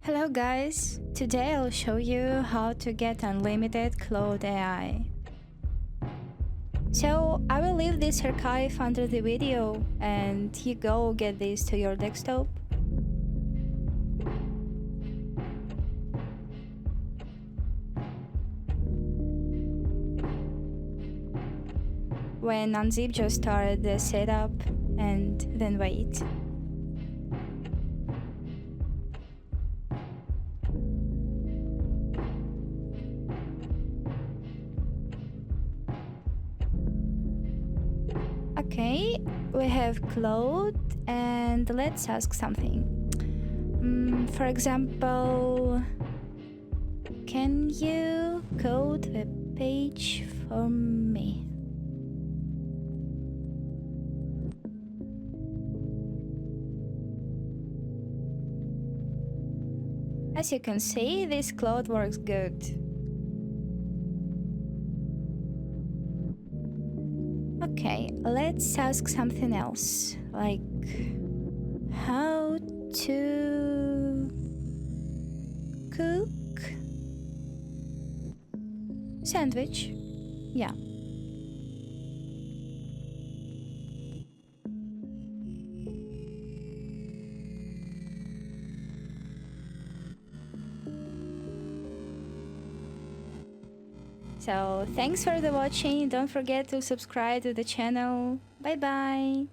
Hello guys, today I'll show you how to get Unlimited Claude AI. So I will leave this archive under the video and you go get this to your desktop. When unzip, just start the setup and then wait. Okay, we have Claude and let's ask something. For example, can you code a page for me? As you can see, this Claude works good. Okay, let's ask something else, like how to cook sandwich. Yeah. So thanks for the watching. Don't forget to subscribe to the channel. Bye bye.